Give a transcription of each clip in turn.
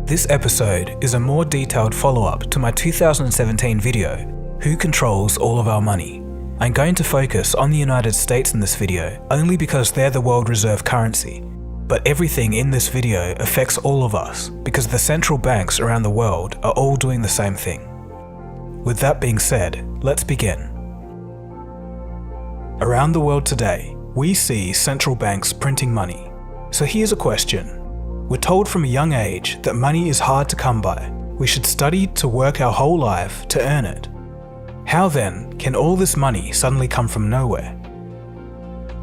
This episode is a more detailed follow-up to my 2017 video, Who Controls All of Our Money? I'm going to focus on the United States in this video only because they're the world reserve currency, but everything in this video affects all of us because the central banks around the world are all doing the same thing. With that being said, let's begin. Around the world today, we see central banks printing money. So here's a question. We're told from a young age that money is hard to come by. We should study to work our whole life to earn it. How then can all this money suddenly come from nowhere?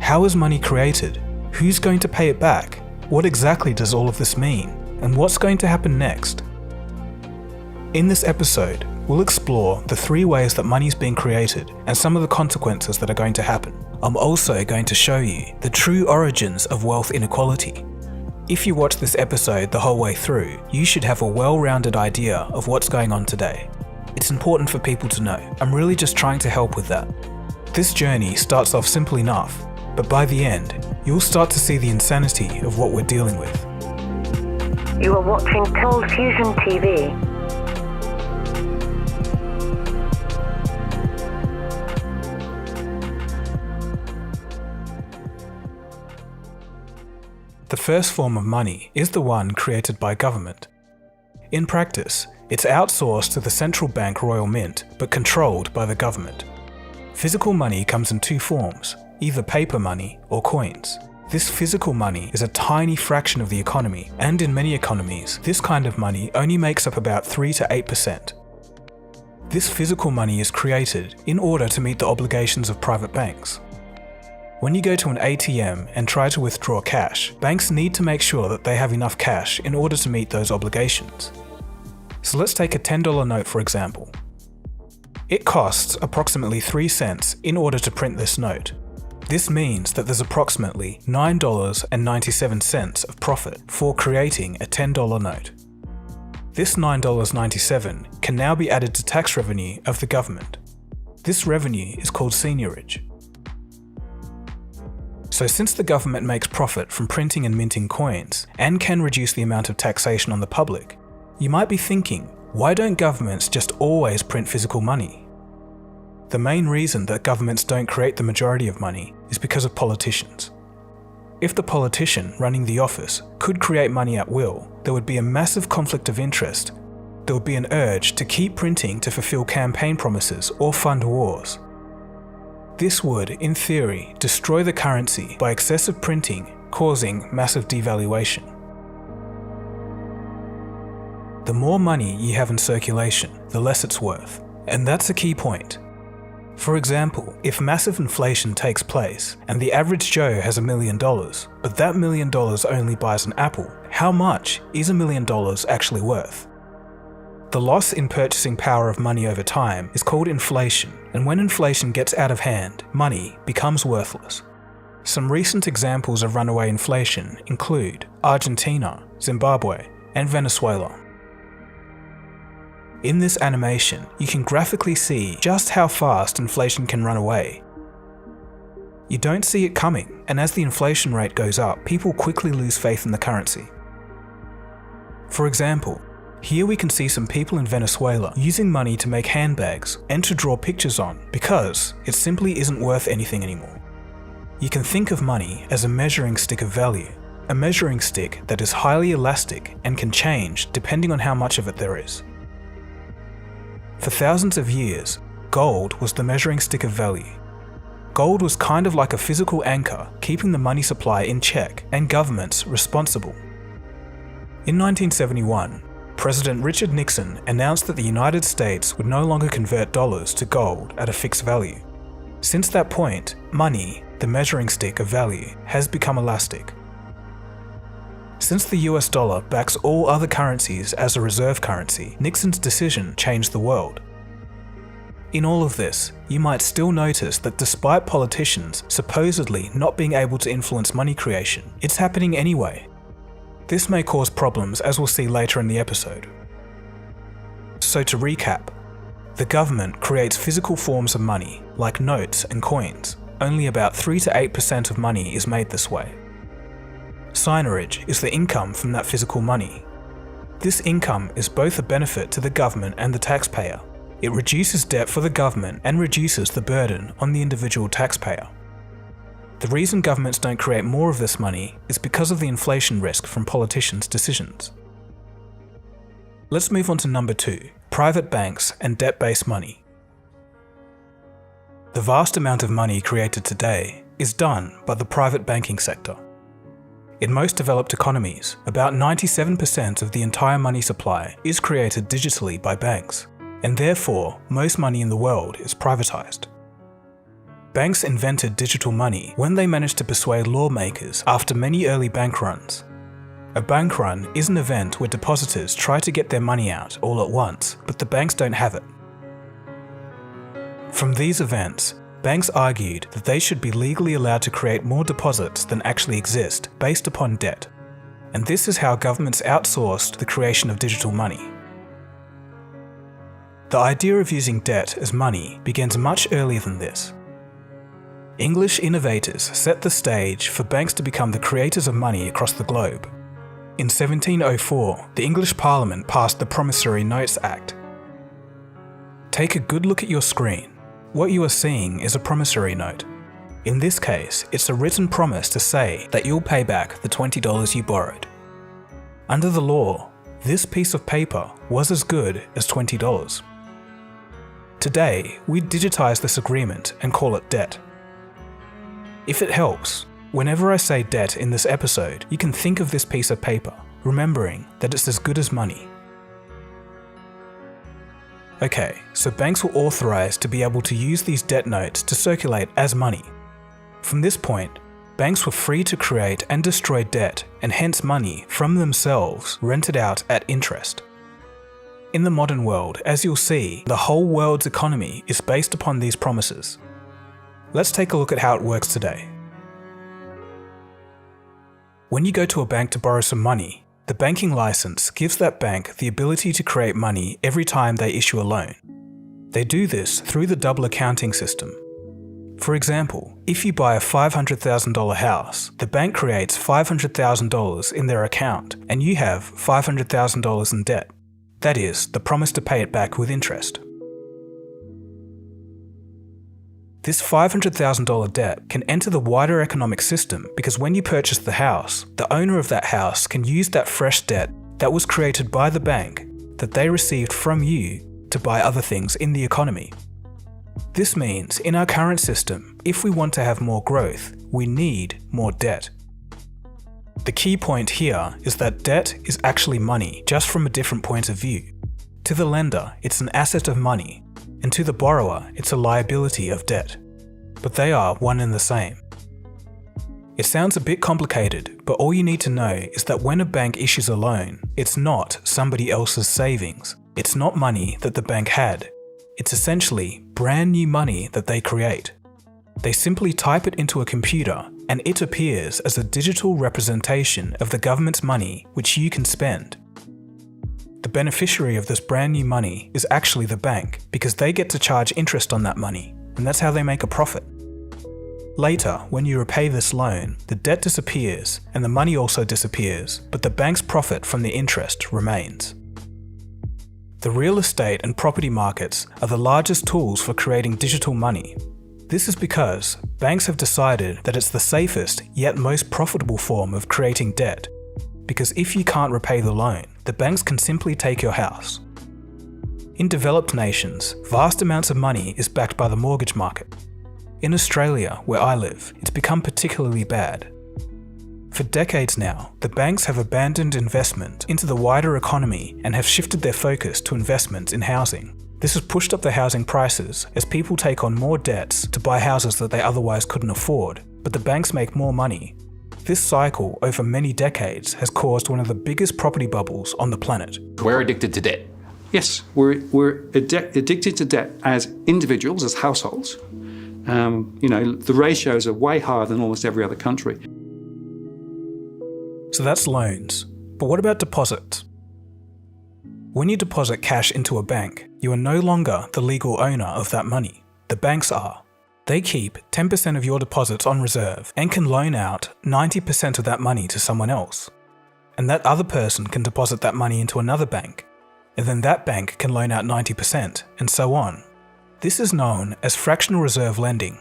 How is money created? Who's going to pay it back? What exactly does all of this mean? And what's going to happen next? In this episode, we'll explore the 3 ways that money is being created and some of the consequences that are going to happen. I'm also going to show you the true origins of wealth inequality. If you watch this episode the whole way through, you should have a well-rounded idea of what's going on today. It's important for people to know. I'm really just trying to help with that. This journey starts off simple enough, but by the end, you'll start to see the insanity of what we're dealing with. You are watching Cold Fusion TV. The first form of money is the one created by government. In practice, it's outsourced to the central bank Royal Mint, but controlled by the government. Physical money comes in 2 forms, either paper money or coins. This physical money is a tiny fraction of the economy, and in many economies, this kind of money only makes up about 3 to 8%. This physical money is created in order to meet the obligations of private banks. When you go to an ATM and try to withdraw cash, banks need to make sure that they have enough cash in order to meet those obligations. So let's take a $10 note for example. It costs approximately 3 cents in order to print this note. This means that there's approximately $9.97 of profit for creating a $10 note. This $9.97 can now be added to tax revenue of the government. This revenue is called seigniorage. So since the government makes profit from printing and minting coins, and can reduce the amount of taxation on the public, you might be thinking, why don't governments just always print physical money? The main reason that governments don't create the majority of money is because of politicians. If the politician running the office could create money at will, there would be a massive conflict of interest. There would be an urge to keep printing to fulfill campaign promises or fund wars. This would, in theory, destroy the currency by excessive printing, causing massive devaluation. The more money you have in circulation, the less it's worth. And that's a key point. For example, if massive inflation takes place and the average Joe has $1 million, but that $1 million only buys an apple, how much is $1 million actually worth? The loss in purchasing power of money over time is called inflation, and when inflation gets out of hand, money becomes worthless. Some recent examples of runaway inflation include Argentina, Zimbabwe, and Venezuela. In this animation, you can graphically see just how fast inflation can run away. You don't see it coming, and as the inflation rate goes up, people quickly lose faith in the currency. For example, here we can see some people in Venezuela using money to make handbags and to draw pictures on because it simply isn't worth anything anymore. You can think of money as a measuring stick of value, a measuring stick that is highly elastic and can change depending on how much of it there is. For thousands of years, gold was the measuring stick of value. Gold was kind of like a physical anchor keeping the money supply in check and governments responsible. In 1971, President Richard Nixon announced that the United States would no longer convert dollars to gold at a fixed value. Since that point, money, the measuring stick of value, has become elastic. Since the US dollar backs all other currencies as a reserve currency, Nixon's decision changed the world. In all of this, you might still notice that despite politicians supposedly not being able to influence money creation, it's happening anyway. This may cause problems, as we'll see later in the episode. So to recap, the government creates physical forms of money, like notes and coins. Only about 3 to 8% of money is made this way. Seigniorage is the income from that physical money. This income is both a benefit to the government and the taxpayer. It reduces debt for the government and reduces the burden on the individual taxpayer. The reason governments don't create more of this money is because of the inflation risk from politicians' decisions. Let's move on to number 2, private banks and debt-based money. The vast amount of money created today is done by the private banking sector. In most developed economies, about 97% of the entire money supply is created digitally by banks, and therefore most money in the world is privatized. Banks invented digital money when they managed to persuade lawmakers after many early bank runs. A bank run is an event where depositors try to get their money out all at once, but the banks don't have it. From these events, banks argued that they should be legally allowed to create more deposits than actually exist based upon debt, and this is how governments outsourced the creation of digital money. The idea of using debt as money begins much earlier than this. English innovators set the stage for banks to become the creators of money across the globe. In 1704, the English Parliament passed the Promissory Notes Act. Take a good look at your screen. What you are seeing is a promissory note. In this case, it's a written promise to say that you'll pay back the $20 you borrowed. Under the law, this piece of paper was as good as $20. Today, we digitize this agreement and call it debt. If it helps, whenever I say debt in this episode, you can think of this piece of paper, remembering that it's as good as money. Okay, so banks were authorized to be able to use these debt notes to circulate as money. From this point, banks were free to create and destroy debt and hence money from themselves rented out at interest. In the modern world, as you'll see, the whole world's economy is based upon these promises. Let's take a look at how it works today. When you go to a bank to borrow some money, the banking license gives that bank the ability to create money every time they issue a loan. They do this through the double accounting system. For example, if you buy a $500,000 house, the bank creates $500,000 in their account and you have $500,000 in debt. That is, the promise to pay it back with interest. This $500,000 debt can enter the wider economic system because when you purchase the house, the owner of that house can use that fresh debt that was created by the bank that they received from you to buy other things in the economy. This means in our current system, if we want to have more growth, we need more debt. The key point here is that debt is actually money, just from a different point of view. To the lender, it's an asset of money, and to the borrower, it's a liability of debt. But they are one and the same. It sounds a bit complicated, but all you need to know is that when a bank issues a loan, it's not somebody else's savings. It's not money that the bank had. It's essentially brand new money that they create. They simply type it into a computer and it appears as a digital representation of the government's money which you can spend. The beneficiary of this brand new money is actually the bank because they get to charge interest on that money, and that's how they make a profit. Later, when you repay this loan, the debt disappears and the money also disappears, but the bank's profit from the interest remains. The real estate and property markets are the largest tools for creating digital money. This is because banks have decided that it's the safest yet most profitable form of creating debt. Because if you can't repay the loan, the banks can simply take your house. In developed nations, vast amounts of money is backed by the mortgage market. In Australia, where I live, it's become particularly bad. For decades now, the banks have abandoned investment into the wider economy and have shifted their focus to investments in housing. This has pushed up the housing prices as people take on more debts to buy houses that they otherwise couldn't afford, but the banks make more money. This cycle over many decades has caused one of the biggest property bubbles on the planet. We're addicted to debt. Yes, we're addicted to debt as individuals, as households. The ratios are way higher than almost every other country. So that's loans. But what about deposits? When you deposit cash into a bank, you are no longer the legal owner of that money. The banks are. They keep 10% of your deposits on reserve and can loan out 90% of that money to someone else. and that other person can deposit that money into another bank, and then that bank can loan out 90%, and so on. This is known as fractional reserve lending.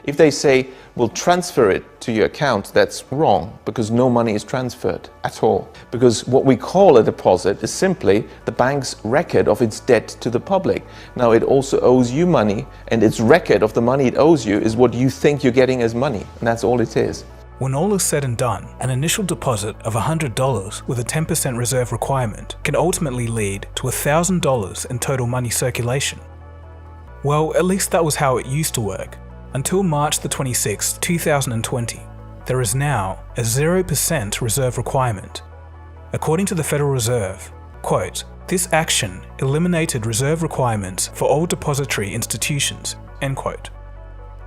If they say, we'll transfer it to your account, that's wrong, because no money is transferred at all. Because what we call a deposit is simply the bank's record of its debt to the public. Now, it also owes you money, and its record of the money it owes you is what you think you're getting as money, and that's all it is. When all is said and done, an initial deposit of $100 with a 10% reserve requirement can ultimately lead to $1,000 in total money circulation. Well, at least that was how it used to work. Until March the 26th, 2020, there is now a 0% reserve requirement. According to the Federal Reserve, quote, "This action eliminated reserve requirements for all depository institutions," end quote.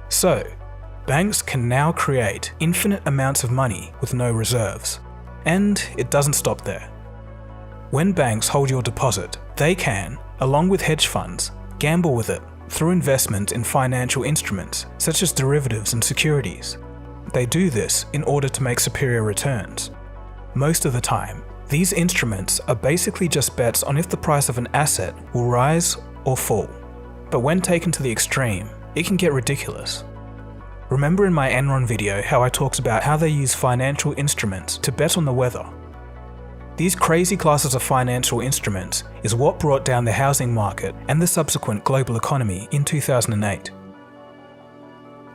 So, banks can now create infinite amounts of money with no reserves. And it doesn't stop there. When banks hold your deposit, they can, along with hedge funds, gamble with it through investment in financial instruments such as derivatives and securities. They do this in order to make superior returns. Most of the time, these instruments are basically just bets on if the price of an asset will rise or fall. But when taken to the extreme, it can get ridiculous. Remember in my Enron video how I talked about how they use financial instruments to bet on the weather? These crazy classes of financial instruments is what brought down the housing market and the subsequent global economy in 2008.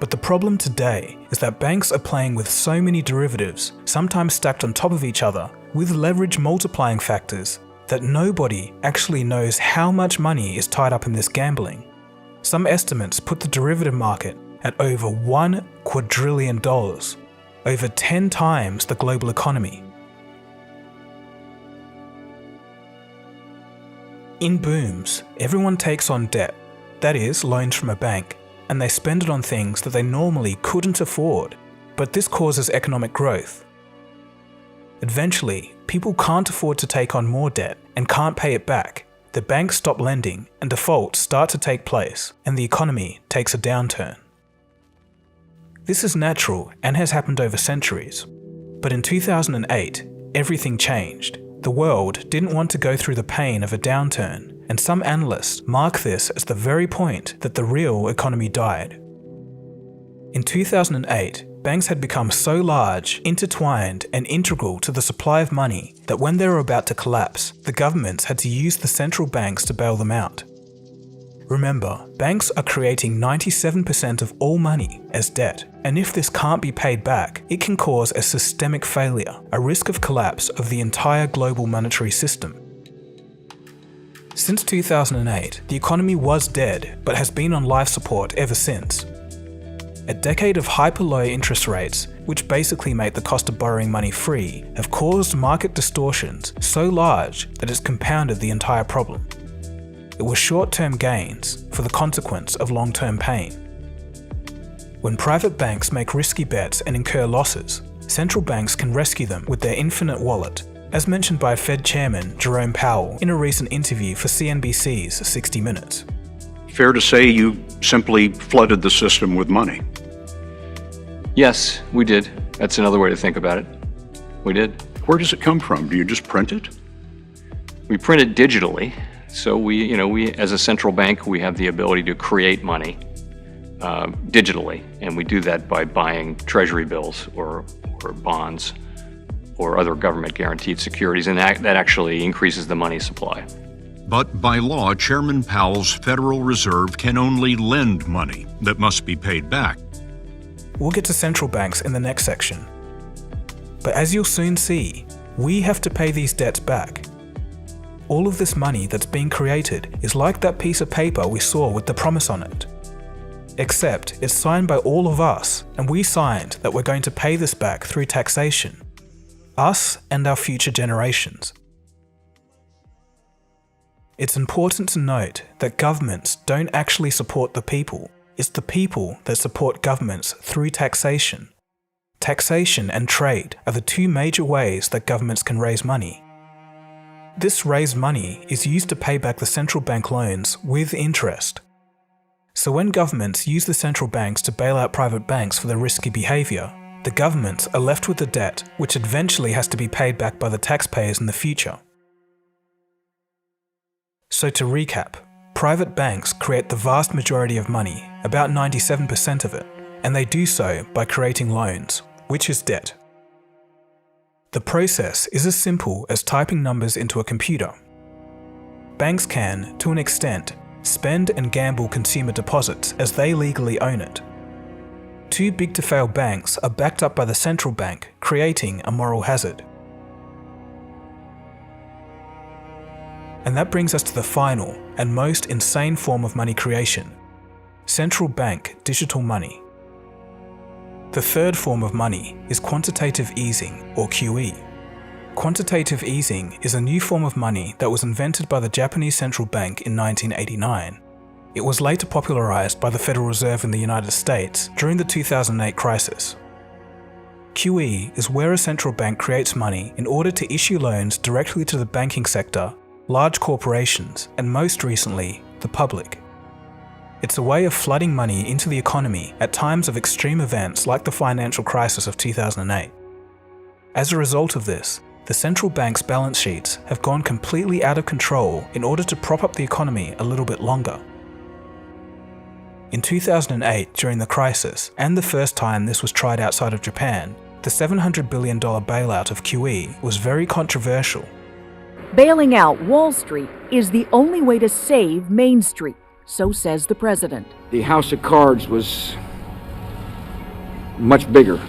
But the problem today is that banks are playing with so many derivatives, sometimes stacked on top of each other, with leverage multiplying factors, that nobody actually knows how much money is tied up in this gambling. Some estimates put the derivative market at over $1 quadrillion, over 10 times the global economy. In booms, everyone takes on debt, that is, loans from a bank, and they spend it on things that they normally couldn't afford, but this causes economic growth. Eventually, people can't afford to take on more debt and can't pay it back. The banks stop lending and defaults start to take place, and the economy takes a downturn. This is natural and has happened over centuries. But in 2008, everything changed. The world didn't want to go through the pain of a downturn, and some analysts mark this as the very point that the real economy died. In 2008, banks had become so large, intertwined, and integral to the supply of money that when they were about to collapse, the governments had to use the central banks to bail them out. Remember, banks are creating 97% of all money as debt, and if this can't be paid back, it can cause a systemic failure, a risk of collapse of the entire global monetary system. Since 2008, the economy was dead, but has been on life support ever since. A decade of hyper-low interest rates, which basically make the cost of borrowing money free, have caused market distortions so large that it's compounded the entire problem. It was short-term gains for the consequence of long-term pain. When private banks make risky bets and incur losses, central banks can rescue them with their infinite wallet, as mentioned by Fed Chairman Jerome Powell in a recent interview for CNBC's 60 Minutes. Fair to say you simply flooded the system with money? Yes, we did. That's another way to think about it. We did. Where does it come from? Do you just print it? We print it digitally. So we, as a central bank, we have the ability to create money digitally, and we do that by buying treasury bills or bonds or other government guaranteed securities, and that actually increases the money supply. But by law, Chairman Powell's Federal Reserve can only lend money that must be paid back. We'll get to central banks in the next section. But as you'll soon see, we have to pay these debts back. All of this money that's being created is like that piece of paper we saw with the promise on it. Except it's signed by all of us, and we signed that we're going to pay this back through taxation. Us and our future generations. It's important to note that governments don't actually support the people. It's the people that support governments through taxation. Taxation and trade are the two major ways that governments can raise money. This raised money is used to pay back the central bank loans with interest. So when governments use the central banks to bail out private banks for their risky behaviour, The governments are left with the debt, which eventually has to be paid back by the taxpayers in the future. So to recap, private banks create the vast majority of money, about 97% of it, and they do so by creating loans, which is debt. The process is as simple as typing numbers into a computer. Banks can, to an extent, spend and gamble consumer deposits as they legally own it. Too big to fail banks are backed up by the central bank, creating a moral hazard. And that brings us to the final and most insane form of money creation: central bank digital money. The third form of money is quantitative easing, or QE. Quantitative easing is a new form of money that was invented by the Japanese central bank in 1989. It was later popularized by the Federal Reserve in the United States during the 2008 crisis. QE is where a central bank creates money in order to issue loans directly to the banking sector, large corporations, and most recently, the public. It's a way of flooding money into the economy at times of extreme events like the financial crisis of 2008. As a result of this, the central bank's balance sheets have gone completely out of control in order to prop up the economy a little bit longer. In 2008, during the crisis, and the first time this was tried outside of Japan, the $700 billion bailout of QE was very controversial. Bailing out Wall Street is the only way to save Main Street, so says the president. The house of cards was much bigger.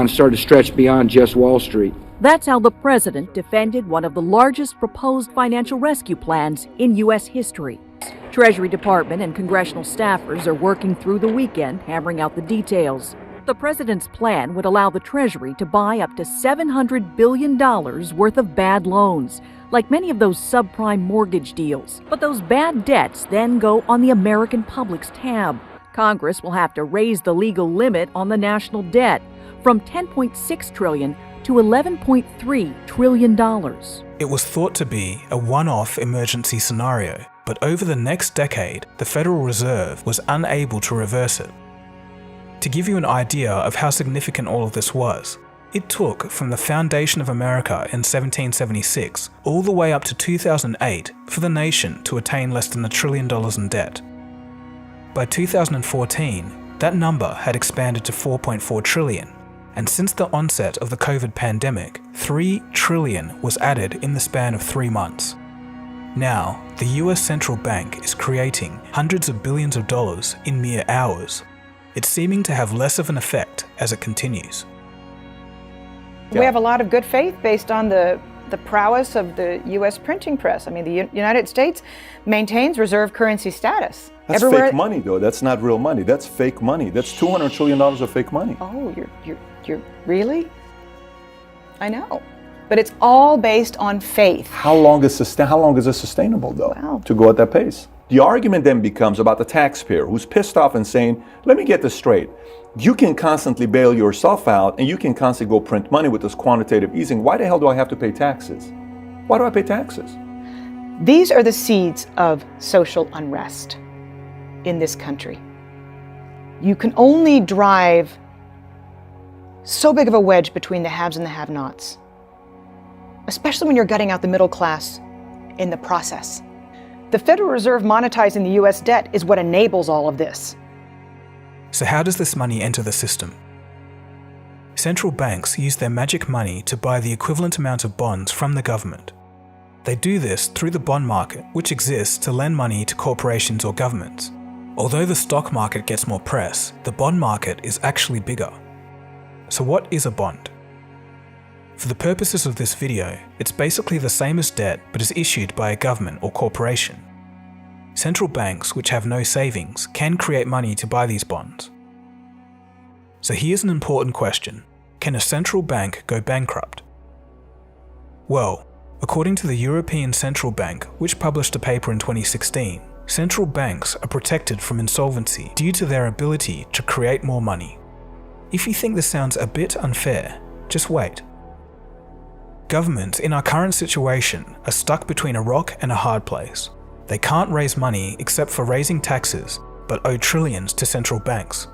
Started to stretch beyond just Wall Street. That's how the president defended one of the largest proposed financial rescue plans in U.S. history. Treasury Department and congressional staffers are working through the weekend, hammering out the details. The president's plan would allow the Treasury to buy up to $700 billion worth of bad loans, like many of those subprime mortgage deals. But those bad debts then go on the American public's tab. Congress will have to raise the legal limit on the national debt from $10.6 trillion to $11.3 trillion. It was thought to be a one-off emergency scenario, but over the next decade, the Federal Reserve was unable to reverse it. To give you an idea of how significant all of this was, it took from the foundation of America in 1776 all the way up to 2008 for the nation to attain less than $1 trillion in debt. By 2014, that number had expanded to $4.4 trillion. And since the onset of the COVID pandemic, $3 trillion was added in the span of 3 months. Now, the US central bank is creating hundreds of billions of dollars in mere hours. It's seeming to have less of an effect as it continues. We have a lot of good faith based on the prowess of the US printing press. I mean, the United States maintains reserve currency status. That's fake money, though. That's not real money. That's fake money. That's $200 trillion of fake money. Oh, you're really? I know. But it's all based on faith. How long is this sustainable, though, Wow. to go at that pace? The argument then becomes about the taxpayer who's pissed off and saying, let me get this straight. You can constantly bail yourself out and you can constantly go print money with this quantitative easing. Why the hell do I have to pay taxes? Why do I pay taxes? These are the seeds of social unrest in this country. You can only drive so big of a wedge between the haves and the have-nots, especially when you're gutting out the middle class in the process. The Federal Reserve monetizing the US debt is what enables all of this. So how does this money enter the system? Central banks use their magic money to buy the equivalent amount of bonds from the government. They do this through the bond market, which exists to lend money to corporations or governments. Although the stock market gets more press, the bond market is actually bigger. So what is a bond? For the purposes of this video, it's basically the same as debt but is issued by a government or corporation. Central banks, which have no savings, can create money to buy these bonds. So here's an important question. Can a central bank go bankrupt? Well, according to the European Central Bank, which published a paper in 2016, central banks are protected from insolvency due to their ability to create more money. If you think this sounds a bit unfair, just wait. Governments in our current situation are stuck between a rock and a hard place. They can't raise money except for raising taxes, but owe trillions to central banks.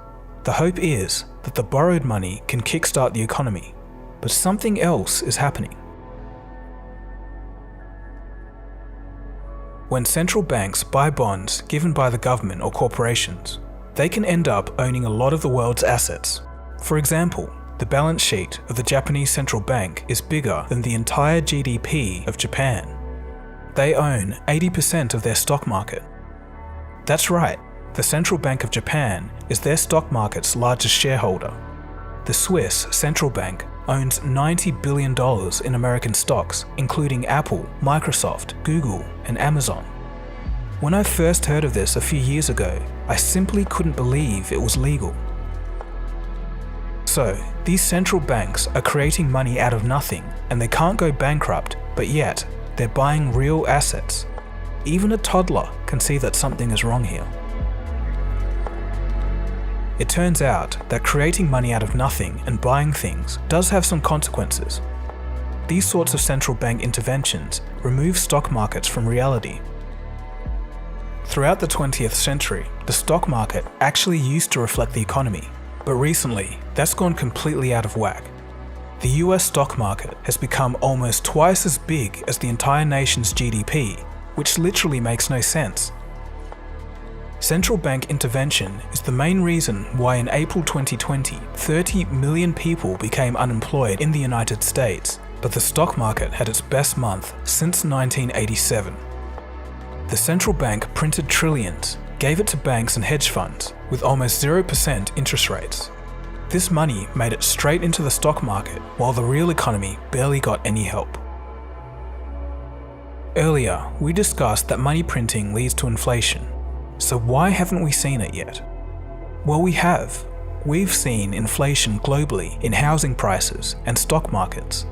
The hope is that the borrowed money can kickstart the economy, but something else is happening. When central banks buy bonds given by the government or corporations, they can end up owning a lot of the world's assets. For example, the balance sheet of the Japanese central bank is bigger than the entire GDP of Japan. They own 80% of their stock market. That's right, the Central Bank of Japan is their stock market's largest shareholder. The Swiss central bank owns $90 billion in American stocks, including Apple, Microsoft, Google, and Amazon. When I first heard of this a few years ago, I simply couldn't believe it was legal. So, these central banks are creating money out of nothing, and they can't go bankrupt, but yet, they're buying real assets. Even a toddler can see that something is wrong here. It turns out that creating money out of nothing and buying things does have some consequences. These sorts of central bank interventions remove stock markets from reality. Throughout the 20th century, the stock market actually used to reflect the economy, but recently, that's gone completely out of whack. The US stock market has become almost twice as big as the entire nation's GDP, which literally makes no sense. Central bank intervention is the main reason why in April 2020, 30 million people became unemployed in the United States, but the stock market had its best month since 1987. The central bank printed trillions, gave it to banks and hedge funds, with almost 0% interest rates. This money made it straight into the stock market, while the real economy barely got any help. Earlier, we discussed that money printing leads to inflation. So why haven't we seen it yet? Well, we have. We've seen inflation globally in housing prices and stock markets.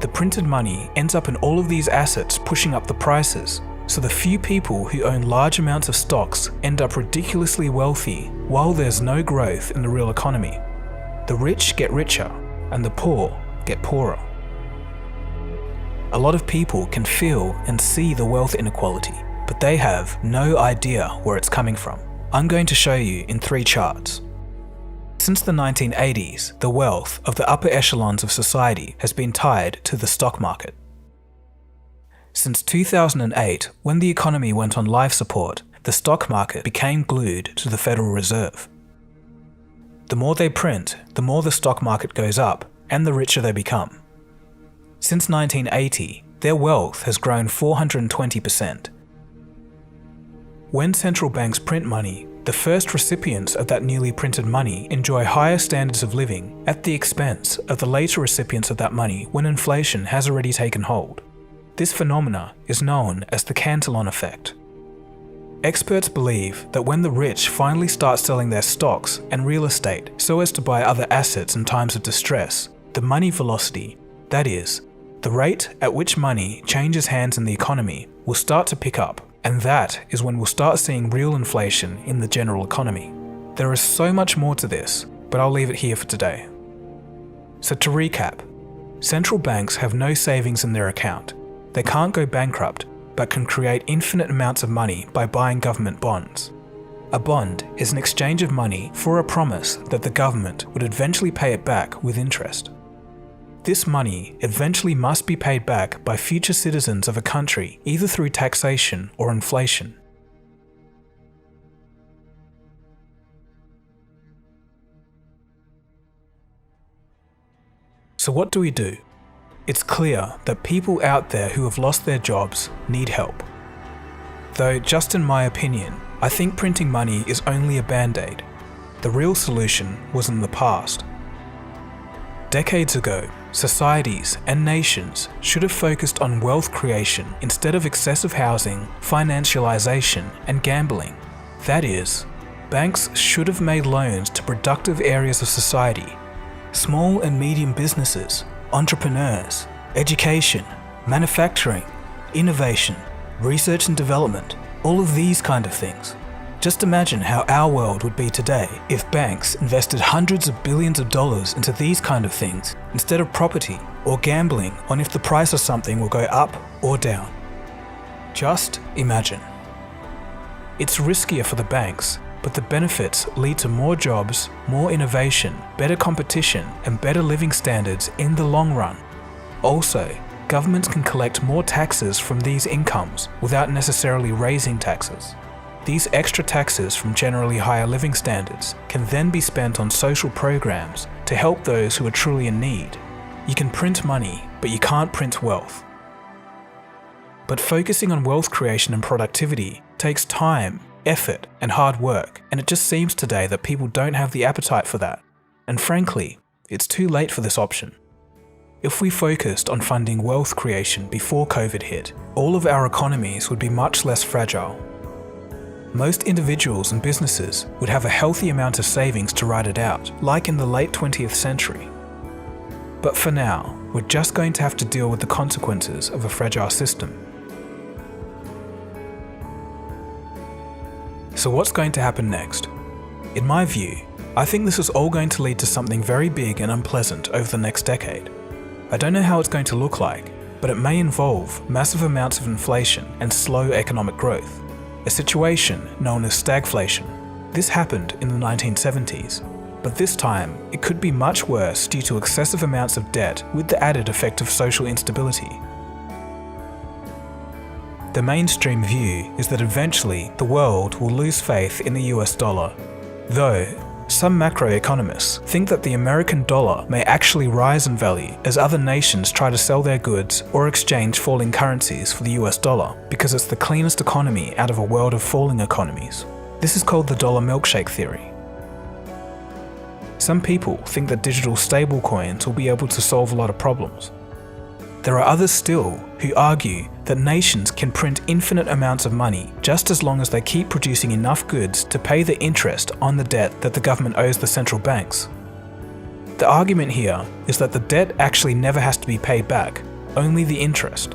The printed money ends up in all of these assets pushing up the prices, so the few people who own large amounts of stocks end up ridiculously wealthy while there's no growth in the real economy. The rich get richer and the poor get poorer. A lot of people can feel and see the wealth inequality, but they have no idea where it's coming from. I'm going to show you in 3 charts. Since the 1980s, the wealth of the upper echelons of society has been tied to the stock market. Since 2008, when the economy went on life support, the stock market became glued to the Federal Reserve. The more they print, the more the stock market goes up, and the richer they become. Since 1980, their wealth has grown 420%. When central banks print money, the first recipients of that newly printed money enjoy higher standards of living at the expense of the later recipients of that money when inflation has already taken hold. This phenomena is known as the Cantillon effect. Experts believe that when the rich finally start selling their stocks and real estate so as to buy other assets in times of distress, the money velocity, that is, the rate at which money changes hands in the economy, will start to pick up. And that is when we'll start seeing real inflation in the general economy. There is so much more to this, but I'll leave it here for today. So to recap, central banks have no savings in their account. They can't go bankrupt, but can create infinite amounts of money by buying government bonds. A bond is an exchange of money for a promise that the government would eventually pay it back with interest. This money eventually must be paid back by future citizens of a country either through taxation or inflation. So what do we do? It's clear that people out there who have lost their jobs need help. Though, just in my opinion, I think printing money is only a band-aid. The real solution was in the past. Decades ago, societies and nations should have focused on wealth creation instead of excessive housing, financialization, and gambling. That is, banks should have made loans to productive areas of society. Small and medium businesses, entrepreneurs, education, manufacturing, innovation, research and development, all of these kind of things. Just imagine how our world would be today if banks invested hundreds of billions of dollars into these kind of things instead of property or gambling on if the price of something will go up or down. Just imagine. It's riskier for the banks, but the benefits lead to more jobs, more innovation, better competition, and better living standards in the long run. Also, governments can collect more taxes from these incomes without necessarily raising taxes. These extra taxes from generally higher living standards can then be spent on social programs to help those who are truly in need. You can print money, but you can't print wealth. But focusing on wealth creation and productivity takes time, effort, and hard work, and it just seems today that people don't have the appetite for that. And frankly, it's too late for this option. If we focused on funding wealth creation before COVID hit, all of our economies would be much less fragile. Most individuals and businesses would have a healthy amount of savings to ride it out, like in the late 20th century. But for now, we're just going to have to deal with the consequences of a fragile system. So what's going to happen next? In my view, I think this is all going to lead to something very big and unpleasant over the next decade. I don't know how it's going to look like, but it may involve massive amounts of inflation and slow economic growth, a situation known as stagflation. This happened in the 1970s, but this time it could be much worse due to excessive amounts of debt with the added effect of social instability. The mainstream view is that eventually the world will lose faith in the US dollar, though some macroeconomists think that the American dollar may actually rise in value as other nations try to sell their goods or exchange falling currencies for the US dollar because it's the cleanest economy out of a world of falling economies. This is called the dollar milkshake theory. Some people think that digital stablecoins will be able to solve a lot of problems. There are others still who argue that nations can print infinite amounts of money just as long as they keep producing enough goods to pay the interest on the debt that the government owes the central banks. The argument here is that the debt actually never has to be paid back, only the interest.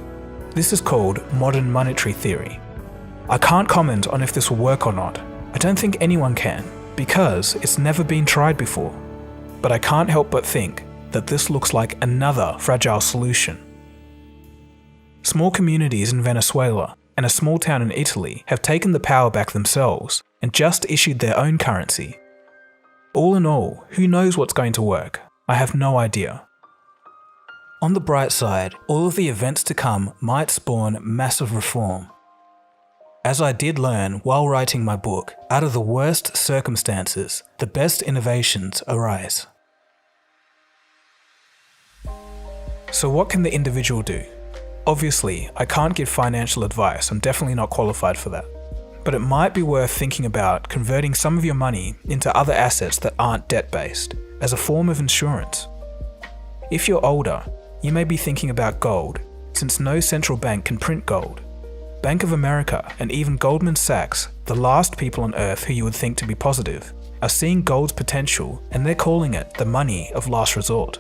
This is called modern monetary theory. I can't comment on if this will work or not. I don't think anyone can, because it's never been tried before. But I can't help but think that this looks like another fragile solution. Small communities in Venezuela and a small town in Italy have taken the power back themselves and just issued their own currency. All in all, who knows what's going to work? I have no idea. On the bright side, all of the events to come might spawn massive reform. As I did learn while writing my book, out of the worst circumstances, the best innovations arise. So what can the individual do? Obviously, I can't give financial advice, I'm definitely not qualified for that. But it might be worth thinking about converting some of your money into other assets that aren't debt-based, as a form of insurance. If you're older, you may be thinking about gold, since no central bank can print gold. Bank of America and even Goldman Sachs, the last people on earth who you would think to be positive, are seeing gold's potential and they're calling it the money of last resort.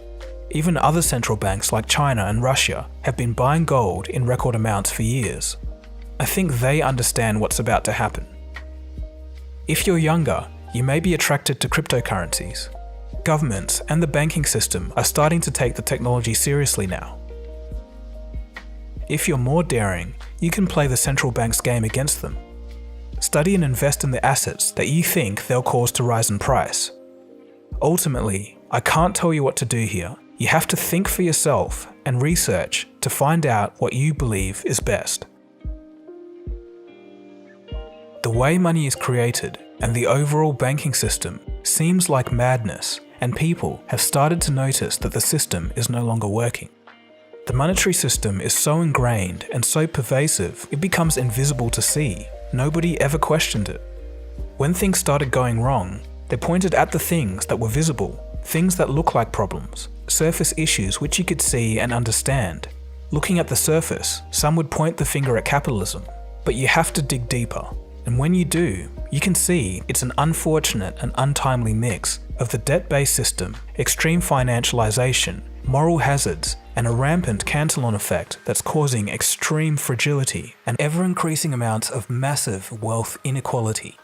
Even other central banks like China and Russia have been buying gold in record amounts for years. I think they understand what's about to happen. If you're younger, you may be attracted to cryptocurrencies. Governments and the banking system are starting to take the technology seriously now. If you're more daring, you can play the central bank's game against them. Study and invest in the assets that you think they'll cause to rise in price. Ultimately, I can't tell you what to do here. You have to think for yourself and research to find out what you believe is best. The way money is created and the overall banking system seems like madness, and people have started to notice that the system is no longer working. The monetary system is so ingrained and so pervasive, it becomes invisible to see. Nobody ever questioned it. When things started going wrong, they pointed at the things that were visible, things that look like problems, surface issues which you could see and understand. Looking at the surface, some would point the finger at capitalism, but you have to dig deeper. And when you do, you can see it's an unfortunate and untimely mix of the debt-based system, extreme financialization, moral hazards, and a rampant Cantillon effect that's causing extreme fragility and ever-increasing amounts of massive wealth inequality.